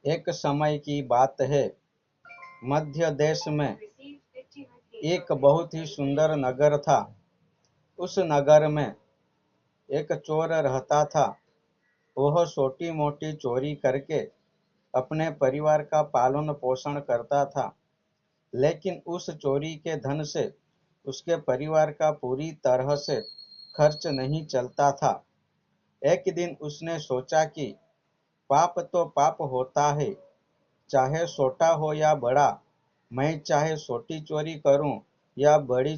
एक समय की बात है। मध्य देश में एक बहुत ही सुंदर नगर था। उस नगर में एक चोर रहता था। वह छोटी मोटी चोरी करके अपने परिवार का पालन पोषण करता था, लेकिन उस चोरी के धन से उसके परिवार का पूरी तरह से खर्च नहीं चलता था। एक दिन उसने सोचा कि पाप तो पाप होता है, चाहे छोटा हो या बड़ा। मैं चाहे छोटी चोरी करूं या बड़ी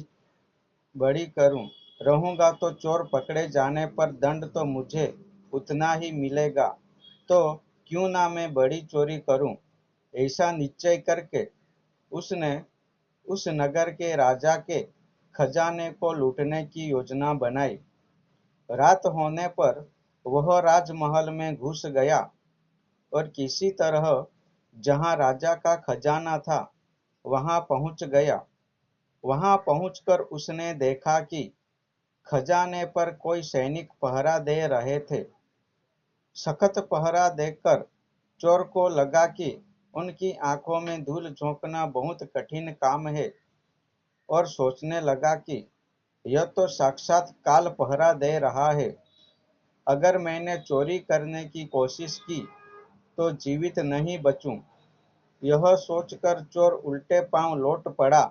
बड़ी करूं, रहूंगा तो चोर पकड़े जाने पर दंड तो मुझे उतना ही मिलेगा। तो क्यों ना मैं बड़ी चोरी करूं। ऐसा निश्चय करके उसने उस नगर के राजा के खजाने को लूटने की योजना बनाई। रात होने पर वह राजमहल में घुस गया और किसी तरह जहां राजा का खजाना था वहां पहुंच गया। वहां पहुंचकर उसने देखा कि खजाने पर कोई सैनिक पहरा दे रहे थे। सख्त पहरा देकर चोर को लगा कि उनकी आंखों में धूल झोंकना बहुत कठिन काम है, और सोचने लगा कि यह तो साक्षात काल पहरा दे रहा है। अगर मैंने चोरी करने की कोशिश की तो जीवित नहीं बचूं। यह सोचकर चोर उल्टे पांव लौट पड़ा,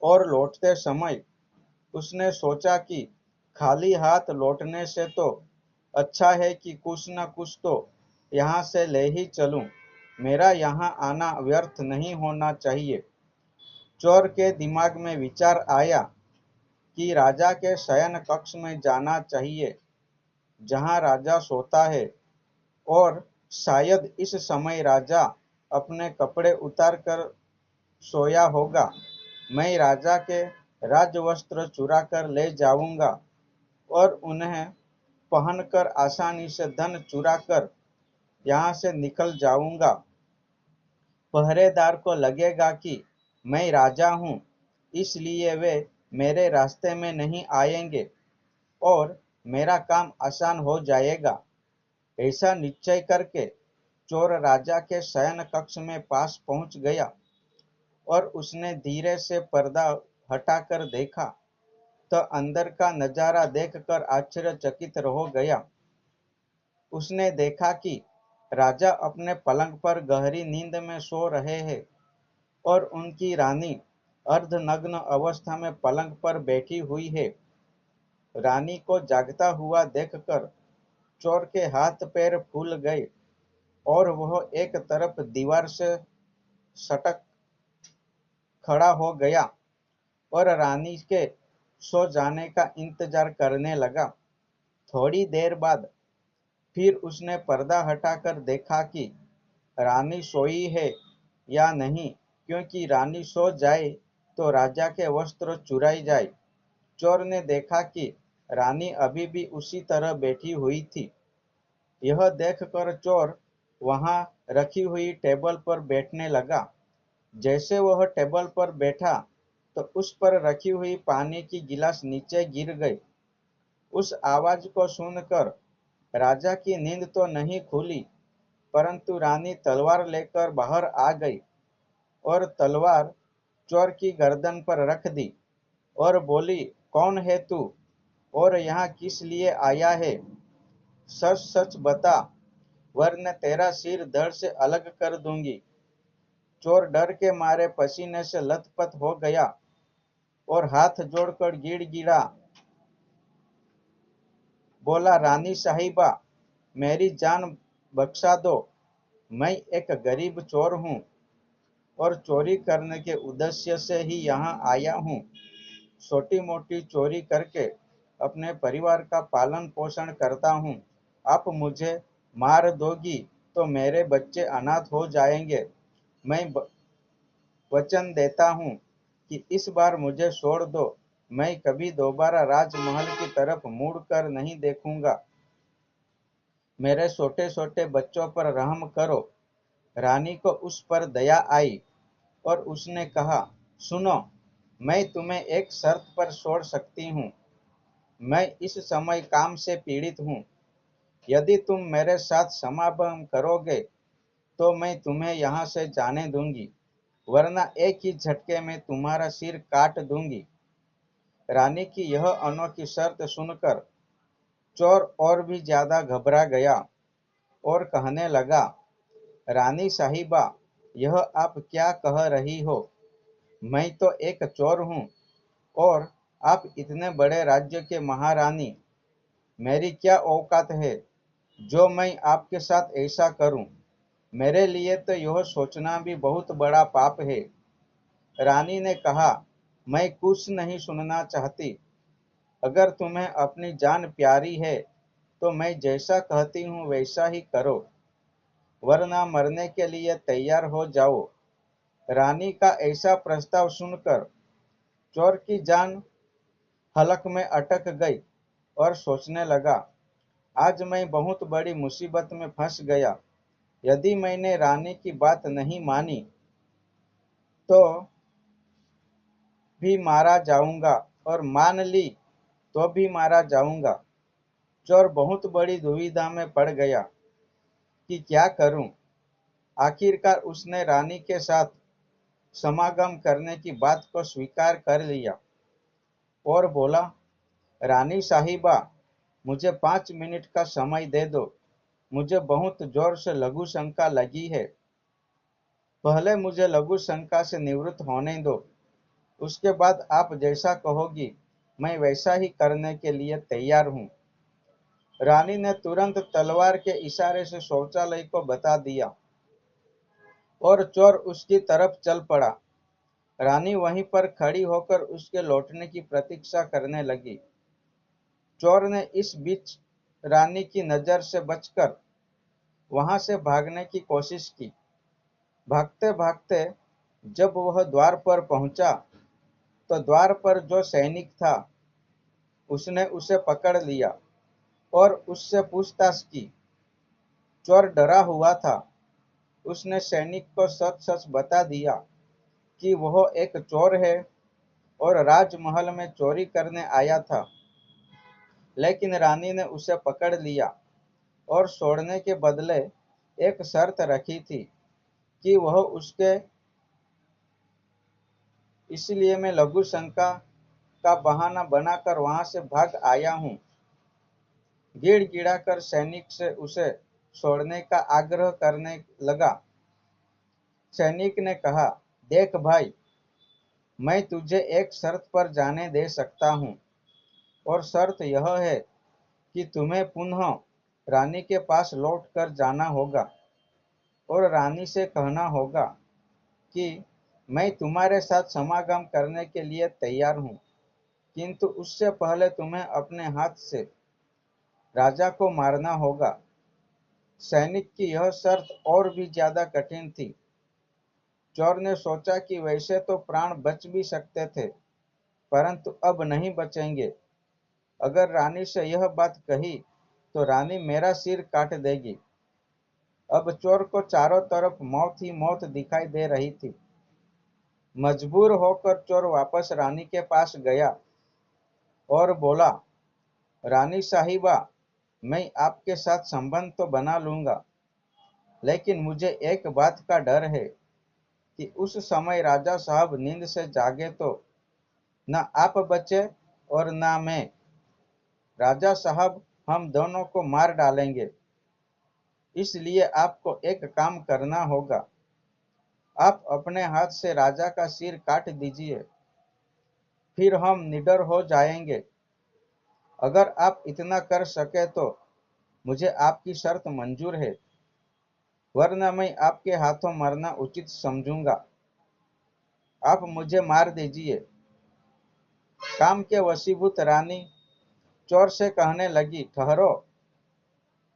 और लौटते समय उसने सोचा कि खाली हाथ लौटने से तो अच्छा है कि कुछ न कुछ तो यहाँ से ले ही चलूं। मेरा यहाँ आना व्यर्थ नहीं होना चाहिए। चोर के दिमाग में विचार आया कि राजा के शयन कक्ष में जाना चाहिए, जहाँ राजा सोता है, और शायद इस समय राजा अपने कपड़े उतार कर सोया होगा। मैं राजा के राजवस्त्र चुरा कर ले जाऊंगा और उन्हें पहनकर आसानी से धन चुरा कर यहाँ से निकल जाऊंगा। पहरेदार को लगेगा कि मैं राजा हूँ, इसलिए वे मेरे रास्ते में नहीं आएंगे और मेरा काम आसान हो जाएगा। ऐसा निश्चय करके चोर राजा के शयन कक्ष में पास पहुंच गया, और उसने धीरे से पर्दा हटाकर देखा तो अंदर का नजारा देखकर आश्चर्यचकित हो गया। उसने देखा कि राजा अपने पलंग पर गहरी नींद में सो रहे हैं, और उनकी रानी अर्धनग्न अवस्था में पलंग पर बैठी हुई है। रानी को जागता हुआ देखकर चोर के हाथ पैर फूल गए, और वह एक तरफ दीवार से सटक खड़ा हो गया और रानी के सो जाने का इंतजार करने लगा। थोड़ी देर बाद फिर उसने पर्दा हटाकर देखा कि रानी सोई है या नहीं, क्योंकि रानी सो जाए तो राजा के वस्त्र चुराई जाए। चोर ने देखा कि रानी अभी भी उसी तरह बैठी हुई थी। यह देखकर चोर वहां रखी हुई टेबल पर बैठने लगा। जैसे वह टेबल पर बैठा तो उस पर रखी हुई पानी की गिलास नीचे गिर गई। उस आवाज को सुनकर राजा की नींद तो नहीं खुली, परंतु रानी तलवार लेकर बाहर आ गई और तलवार चोर की गर्दन पर रख दी और बोली, कौन है तू और यहाँ किस लिए आया है? सच सच बता, वरन तेरा सिर धड़ से अलग कर दूंगी। चोर डर के मारे पसीने से लथपथ हो गया और हाथ जोड़कर गिड़गिड़ा बोला, रानी साहिबा, मेरी जान बख्शा दो। मैं एक गरीब चोर हूँ और चोरी करने के उद्देश्य से ही यहाँ आया हूँ। छोटी मोटी चोरी करके अपने परिवार का पालन पोषण करता हूँ। आप मुझे मार दोगी तो मेरे बच्चे अनाथ हो जाएंगे। मैं वचन देता हूँ कि इस बार मुझे छोड़ दो। मैं कभी दोबारा राजमहल की तरफ मुड़कर नहीं देखूंगा। मेरे छोटे छोटे बच्चों पर रहम करो। रानी को उस पर दया आई और उसने कहा, सुनो, मैं तुम्हें एक शर्त पर छोड़ सकती हूँ। मैं इस समय काम से पीड़ित हूँ। यदि तुम मेरे साथ समागम करोगे तो मैं तुम्हें यहाँ से जाने दूंगी, वरना एक ही झटके में तुम्हारा सिर काट दूंगी। रानी की यह अनोखी शर्त सुनकर चोर और भी ज्यादा घबरा गया और कहने लगा, रानी साहिबा, यह आप क्या कह रही हो? मैं तो एक चोर हूँ और आप इतने बड़े राज्य के महारानी। मेरी क्या औकात है जो मैं आपके साथ ऐसा करूं? मेरे लिए तो यह सोचना भी बहुत बड़ा पाप है। रानी ने कहा, मैं कुछ नहीं सुनना चाहती। अगर तुम्हें अपनी जान प्यारी है तो मैं जैसा कहती हूँ वैसा ही करो, वरना मरने के लिए तैयार हो जाओ। रानी का ऐसा प्रस्ताव सुनकर चोर की जान हलक में अटक गई और सोचने लगा, आज मैं बहुत बड़ी मुसीबत में फंस गया। यदि मैंने रानी की बात नहीं मानी तो भी मारा जाऊंगा, और मान ली तो भी मारा जाऊंगा। चोर बहुत बड़ी दुविधा में पड़ गया कि क्या करूं। आखिरकार उसने रानी के साथ समागम करने की बात को स्वीकार कर लिया और बोला, रानी साहिबा, मुझे 5 मिनट का समय दे दो। मुझे बहुत जोर से लघु शंका लगी है। पहले मुझे लघु शंका से निवृत्त होने दो, उसके बाद आप जैसा कहोगी मैं वैसा ही करने के लिए तैयार हूँ। रानी ने तुरंत तलवार के इशारे से शौचालय को बता दिया और चोर उसकी तरफ चल पड़ा। रानी वहीं पर खड़ी होकर उसके लौटने की प्रतीक्षा करने लगी। चोर ने इस बीच रानी की नजर से बचकर वहां से भागने की कोशिश की। भागते भागते जब वह द्वार पर पहुंचा तो द्वार पर जो सैनिक था उसने उसे पकड़ लिया और उससे पूछताछ की। चोर डरा हुआ था। उसने सैनिक को सच सच बता दिया कि वह एक चोर है और राजमहल में चोरी करने आया था। लेकिन रानी ने उसे पकड़ लिया और छोड़ने के बदले एक शर्त रखी थी कि वह उसके, इसलिए मैं लघु शंका का बहाना बनाकर वहां से भाग आया हूँ। गिड़गिड़ाकर सैनिक से उसे छोड़ने का आग्रह करने लगा। सैनिक ने कहा, देख भाई, मैं तुझे एक शर्त पर जाने दे सकता हूँ, और शर्त यह है कि तुम्हें पुनः रानी के पास लौट कर जाना होगा और रानी से कहना होगा कि मैं तुम्हारे साथ समागम करने के लिए तैयार हूँ, किंतु उससे पहले तुम्हें अपने हाथ से राजा को मारना होगा। सैनिक की यह शर्त और भी ज्यादा कठिन थी। चोर ने सोचा कि वैसे तो प्राण बच भी सकते थे, परंतु अब नहीं बचेंगे। अगर रानी से यह बात कही तो रानी मेरा सिर काट देगी। अब चोर को चारों तरफ मौत ही मौत दिखाई दे रही थी। मजबूर होकर चोर वापस रानी के पास गया और बोला, रानी साहिबा, मैं आपके साथ संबंध तो बना लूंगा, लेकिन मुझे एक बात का डर है कि उस समय राजा साहब नींद से जागे तो न आप बचे और न मैं। राजा साहब हम दोनों को मार डालेंगे। इसलिए आपको एक काम करना होगा। आप अपने हाथ से राजा का सिर काट दीजिए, फिर हम निडर हो जाएंगे। अगर आप इतना कर सके तो मुझे आपकी शर्त मंजूर है, वरना मैं आपके हाथों मरना उचित समझूंगा। आप मुझे मार दीजिए। काम के वशीभूत रानी चोर से कहने लगी, ठहरो,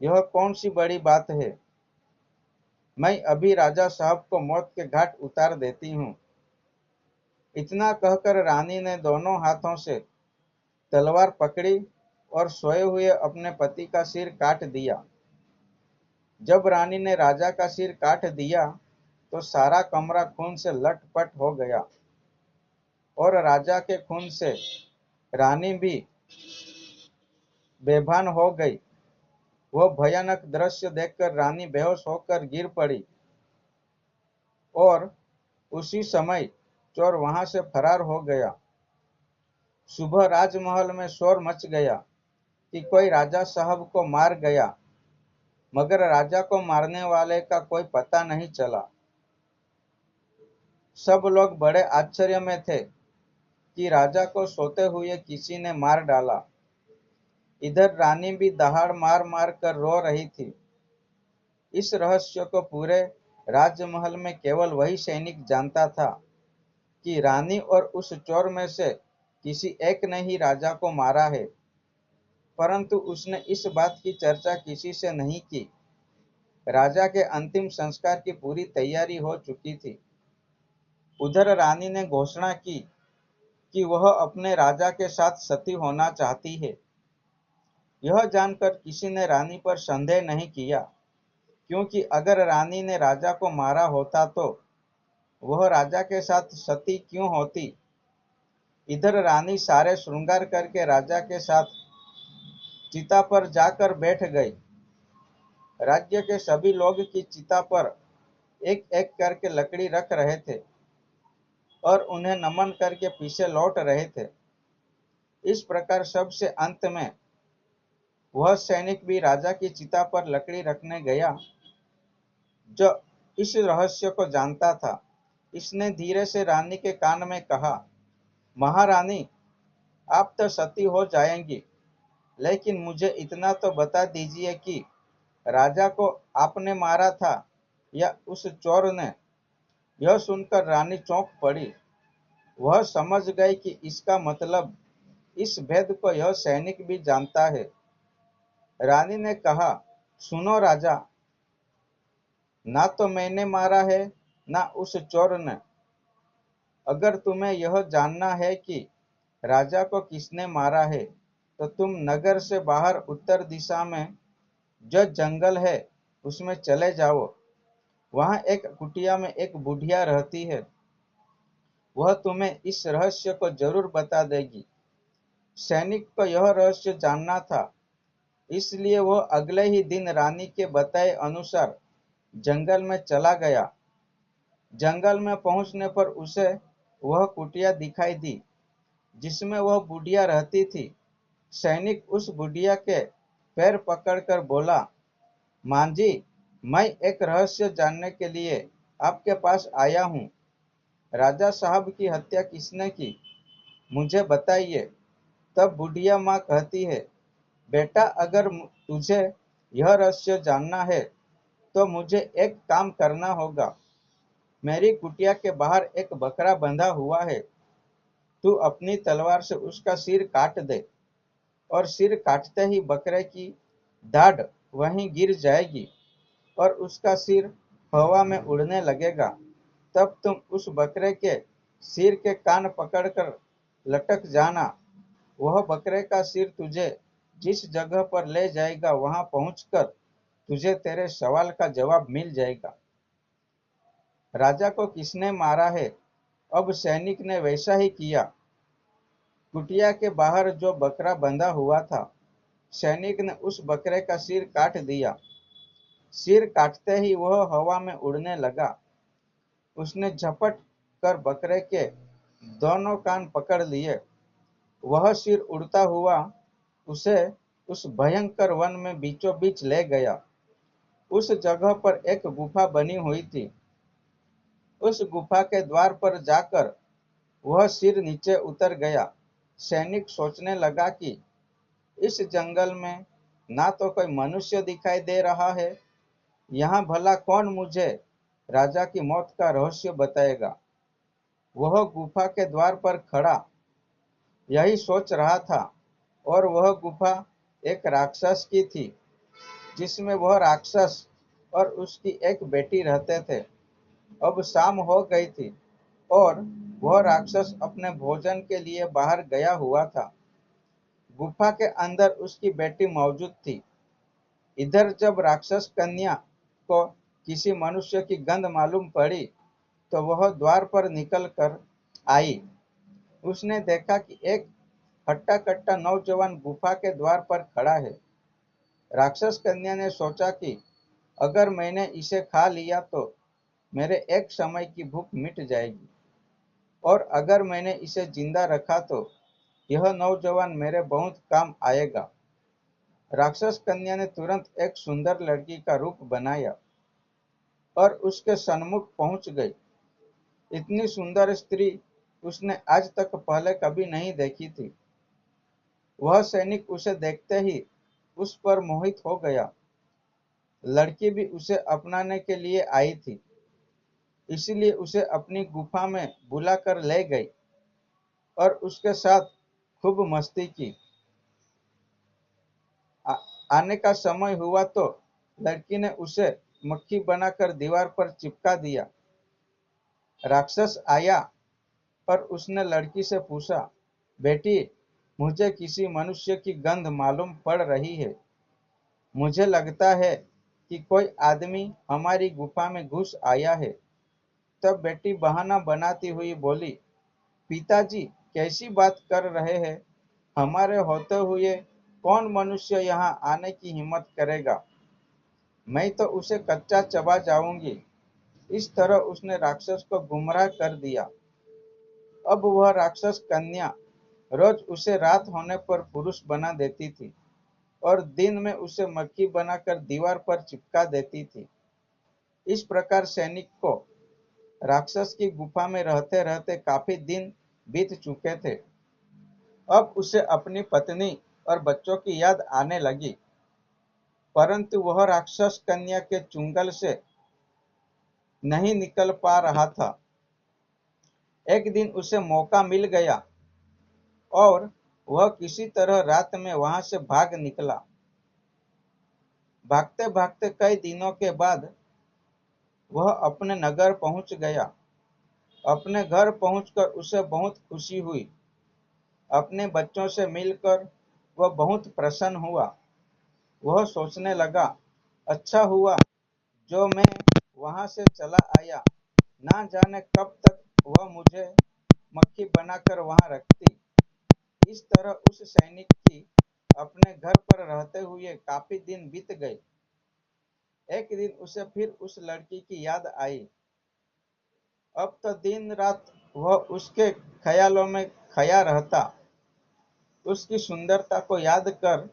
यह कौन सी बड़ी बात है। मैं अभी राजा साहब को मौत के घाट उतार देती हूँ। इतना कहकर रानी ने दोनों हाथों से तलवार पकड़ी और सोए हुए अपने पति का सिर काट दिया। जब रानी ने राजा का सिर काट दिया तो सारा कमरा खून से लटपट हो गया और राजा के खून से रानी भी बेभान हो गई। वह भयानक दृश्य देखकर रानी बेहोश होकर गिर पड़ी और उसी समय चोर वहां से फरार हो गया। सुबह राजमहल में शोर मच गया कि कोई राजा साहब को मार गया, मगर राजा को मारने वाले का कोई पता नहीं चला। सब लोग बड़े आश्चर्य में थे कि राजा को सोते हुए किसी ने मार डाला। इधर रानी भी दहाड़ मार मार कर रो रही थी। इस रहस्य को पूरे राजमहल में केवल वही सैनिक जानता था कि रानी और उस चोर में से किसी एक ने ही राजा को मारा है, परंतु उसने इस बात की चर्चा किसी से नहीं की। राजा के अंतिम संस्कार की पूरी तैयारी हो चुकी थी। उधर रानी ने घोषणा की कि वह अपने राजा के साथ सती होना चाहती है। यह जानकर किसी ने रानी पर संदेह नहीं किया, क्योंकि अगर रानी ने राजा को मारा होता तो वह राजा के साथ सती क्यों होती। इधर रानी सारे श्रृंगार करके राजा के साथ चिता पर जाकर बैठ गई। राज्य के सभी लोग की चिता पर एक एक करके लकड़ी रख रहे थे और उन्हें नमन करके पीछे लौट रहे थे। इस प्रकार सबसे अंत में वह सैनिक भी राजा की चिता पर लकड़ी रखने गया जो इस रहस्य को जानता था। इसने धीरे से रानी के कान में कहा, महारानी, आप तो सती हो जाएंगी, लेकिन मुझे इतना तो बता दीजिए कि राजा को आपने मारा था या उस चोर ने। यह सुनकर रानी चौंक पड़ी। वह समझ गई कि इसका मतलब इस भेद को यह सैनिक भी जानता है। रानी ने कहा, सुनो राजा, ना तो मैंने मारा है ना उस चोर ने। अगर तुम्हें यह जानना है कि राजा को किसने मारा है तो तुम नगर से बाहर उत्तर दिशा में जो जंगल है उसमें चले जाओ। वहां एक कुटिया में एक बुढ़िया रहती है। वह तुम्हें इस रहस्य को जरूर बता देगी। सैनिक को यह रहस्य जानना था, इसलिए वह अगले ही दिन रानी के बताए अनुसार जंगल में चला गया। जंगल में पहुंचने पर उसे वह कुटिया दिखाई दी जिसमें वह बुढ़िया रहती थी। सैनिक उस बुढ़िया के पैर पकड़कर बोला, मां जी, मैं एक रहस्य जानने के लिए आपके पास आया हूँ। राजा साहब की हत्या किसने की, मुझे बताइए। तब बुढ़िया माँ कहती है, बेटा, अगर तुझे यह रहस्य जानना है तो मुझे एक काम करना होगा। मेरी कुटिया के बाहर एक बकरा बंधा हुआ है। तू अपनी तलवार से उसका सिर काट दे और सिर काटते ही बकरे की दाढ़ वहीं गिर जाएगी और उसका सिर हवा में उड़ने लगेगा। तब तुम उस बकरे के सिर के कान पकड़कर लटक जाना। वह बकरे का सिर तुझे जिस जगह पर ले जाएगा वहां पहुंचकर तुझे तेरे सवाल का जवाब मिल जाएगा। राजा को किसने मारा है? अब सैनिक ने वैसा ही किया। कुटिया के बाहर जो बकरा बंधा हुआ था, सैनिक ने उस बकरे का सिर काट दिया। सिर काटते ही वह हवा में उड़ने लगा। उसने झपट कर बकरे के दोनों कान पकड़ लिए। वह सिर उड़ता हुआ उसे उस भयंकर वन में बीचों बीच ले गया। उस जगह पर एक गुफा बनी हुई थी। उस गुफा के द्वार पर जाकर वह सिर नीचे उतर गया। सैनिक सोचने लगा कि इस जंगल में ना तो कोई मनुष्य दिखाई दे रहा है, यहाँ भला कौन मुझे राजा की मौत का रहस्य बताएगा। वह गुफा के द्वार पर खड़ा यही सोच रहा था और वह गुफा एक राक्षस की थी जिसमें वह राक्षस और उसकी एक बेटी रहते थे। अब शाम हो गई थी और वह राक्षस अपने भोजन के लिए बाहर गया हुआ था। गुफा के अंदर उसकी बेटी मौजूद थी। इधर जब राक्षस कन्या को किसी मनुष्य की गंध मालूम पड़ी तो वह द्वार पर निकल कर आई। उसने देखा कि एक हट्टा कट्टा नौजवान गुफा के द्वार पर खड़ा है। राक्षस कन्या ने सोचा कि अगर मैंने इसे खा लिया तो मेरे एक समय की भूख मिट जाएगी, और अगर मैंने इसे जिंदा रखा तो यह नौजवान मेरे बहुत काम आएगा। राक्षस कन्या ने तुरंत एक सुंदर लड़की का रूप बनाया और उसके सन्मुख पहुंच गई। इतनी सुंदर स्त्री उसने आज तक पहले कभी नहीं देखी थी। वह सैनिक उसे देखते ही उस पर मोहित हो गया। लड़की भी उसे अपनाने के लिए आई थी, इसलिए उसे अपनी गुफा में बुलाकर ले गई और उसके साथ खूब मस्ती की। आ, आने का समय हुआ तो लड़की ने उसे मक्खी बनाकर दीवार पर चिपका दिया। राक्षस आया और उसने लड़की से पूछा, बेटी, मुझे किसी मनुष्य की गंध मालूम पड़ रही है। मुझे लगता है कि कोई आदमी हमारी गुफा में घुस आया है। तब बेटी बहाना बनाती हुई बोली, पिताजी कैसी बात कर रहे हैं? हमारे होते हुए कौन मनुष्य यहाँ आने की हिम्मत करेगा? मैं तो उसे कच्चा चबा जाऊंगी। इस तरह उसने राक्षस को गुमराह कर दिया। अब वह राक्षस कन्या रोज उसे रात होने पर पुरुष बना देती थी और दिन में उसे मक्खी बनाकर दीवार पर चिपका देती थी। इस प्रकार सैनिक को राक्षस की गुफा में रहते रहते काफी दिन बीत चुके थे। अब उसे अपनी पत्नी और बच्चों की याद आने लगी, परंतु वह राक्षस कन्या के चुंगल से नहीं निकल पा रहा था। एक दिन उसे मौका मिल गया और वह किसी तरह रात में वहां से भाग निकला। भागते भागते कई दिनों के बाद वह अपने नगर पहुंच गया। अपने घर पहुंचकर उसे बहुत खुशी हुई। अपने बच्चों से मिलकर वह बहुत प्रसन्न हुआ। वह सोचने लगा, अच्छा हुआ जो मैं वहां से चला आया। ना जाने कब तक वह मुझे मक्खी बनाकर वहां रखती। इस तरह उस सैनिक की अपने घर पर रहते हुए काफी दिन बीत गए। एक दिन उसे फिर उस लड़की की याद आई। अब तो दिन रात वह उसके ख्यालों में खोया रहता। उसकी सुंदरता को याद कर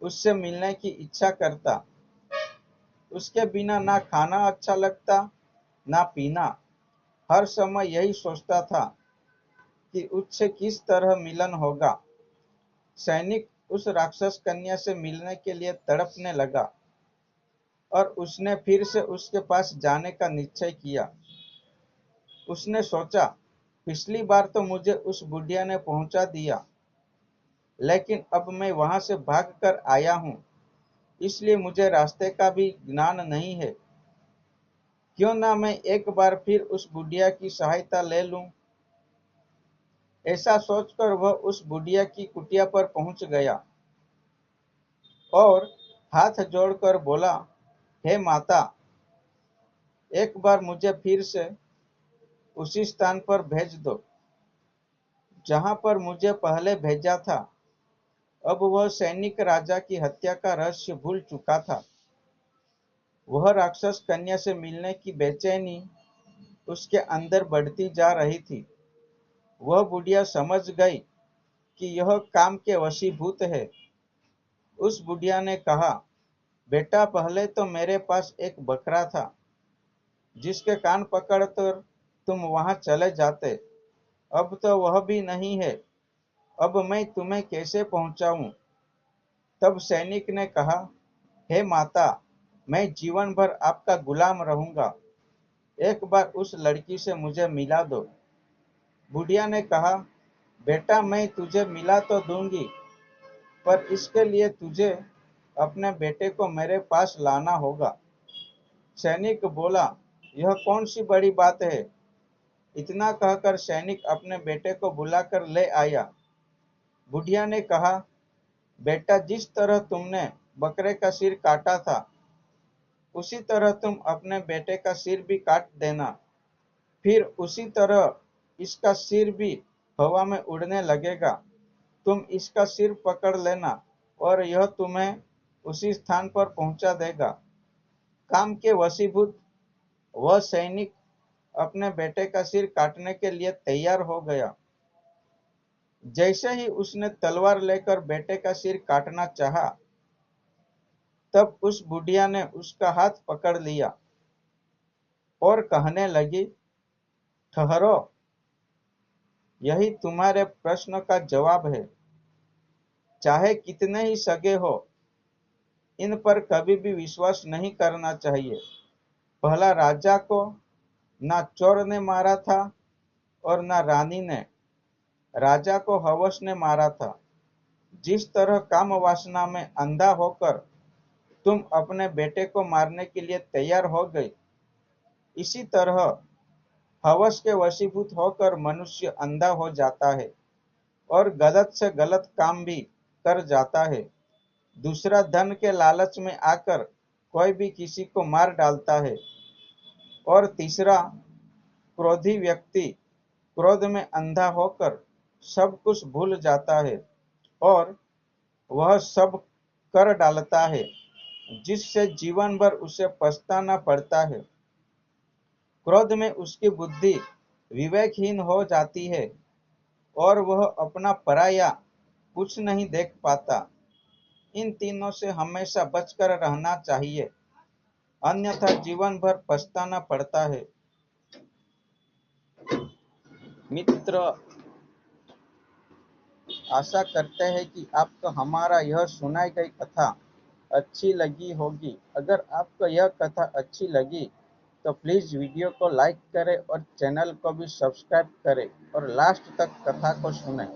उससे मिलने की इच्छा करता। उसके बिना ना खाना अच्छा लगता, ना पीना। हर समय यही सोचता था कि उससे किस तरह मिलन होगा। सैनिक उस राक्षस कन्या से मिलने के लिए तड़पने लगा और उसने फिर से उसके पास जाने का निश्चय किया। उसने सोचा, पिछली बार तो मुझे उस बुढ़िया ने पहुंचा दिया, लेकिन अब मैं वहां से भाग कर आया हूं, इसलिए मुझे रास्ते का भी ज्ञान नहीं है। क्यों ना मैं एक बार फिर उस बुढ़िया की सहायता ले लूं। ऐसा सोचकर वह उस बुढ़िया की कुटिया पर पहुंच गया और हाथ जोड़कर बोला, हे माता, एक बार मुझे फिर से उसी स्थान पर भेज दो जहां पर मुझे पहले भेजा था। अब वह सैनिक राजा की हत्या का रहस्य भूल चुका था। वह राक्षस कन्या से मिलने की बेचैनी उसके अंदर बढ़ती जा रही थी। वह बुढ़िया समझ गई कि यह काम के वशीभूत है। उस बुढ़िया ने कहा, बेटा, पहले तो मेरे पास एक बकरा था जिसके कान पकड़कर तुम वहां चले जाते। अब तो वह भी नहीं है। अब मैं तुम्हें कैसे पहुंचाऊं? तब सैनिक ने कहा, हे माता, मैं जीवन भर आपका गुलाम रहूंगा। एक बार उस लड़की से मुझे मिला दो। बुढ़िया ने कहा, बेटा, मैं तुझे मिला तो दूंगी, पर इसके लिए तुझे अपने बेटे को मेरे पास लाना होगा। सैनिक बोला, यह कौन सी बड़ी बात है? इतना कहकर सैनिक अपने बेटे को बुलाकर ले आया। बुढ़िया ने कहा, बेटा, जिस तरह तुमने बकरे का सिर काटा था, उसी तरह तुम अपने बेटे का सिर भी काट देना। फिर उसी तरह इसका सिर भी हवा में उड़ने लगेगा। तुम इसका सिर पकड़ लेना और यह तुम्हें उसी स्थान पर पहुंचा देगा। काम के वशीभूत वह सैनिक अपने बेटे का सिर काटने के लिए तैयार हो गया। जैसे ही उसने तलवार लेकर बेटे का सिर काटना चाहा, तब उस बुढ़िया ने उसका हाथ पकड़ लिया और कहने लगी, ठहरो, यही तुम्हारे प्रश्न का जवाब है। चाहे कितने ही सगे हो, इन पर कभी भी विश्वास नहीं करना चाहिए। पहला राजा को ना चोर ने मारा था और ना रानी ने। राजा को हवस ने मारा था। जिस तरह काम वासना में अंधा होकर तुम अपने बेटे को मारने के लिए तैयार हो गई, इसी तरह हवस के वशीभूत होकर मनुष्य अंधा हो जाता है और गलत से गलत काम भी कर जाता है। दूसरा, धन के लालच में आकर कोई भी किसी को मार डालता है। और तीसरा, क्रोधी व्यक्ति क्रोध में अंधा होकर सब कुछ भूल जाता है और वह सब कर डालता है जिससे जीवन भर उसे पछताना पड़ता है। क्रोध में उसकी बुद्धि विवेकहीन हो जाती है और वह अपना पराया कुछ नहीं देख पाता। इन तीनों से हमेशा बचकर रहना चाहिए, अन्यथा जीवन भर पछताना पड़ता है। मित्र, आशा करते हैं कि आपको हमारा यह सुनाई गई कथा अच्छी लगी होगी। अगर आपको यह कथा अच्छी लगी तो प्लीज़ वीडियो को लाइक करें और चैनल को भी सब्सक्राइब करें और लास्ट तक कथा को सुनें।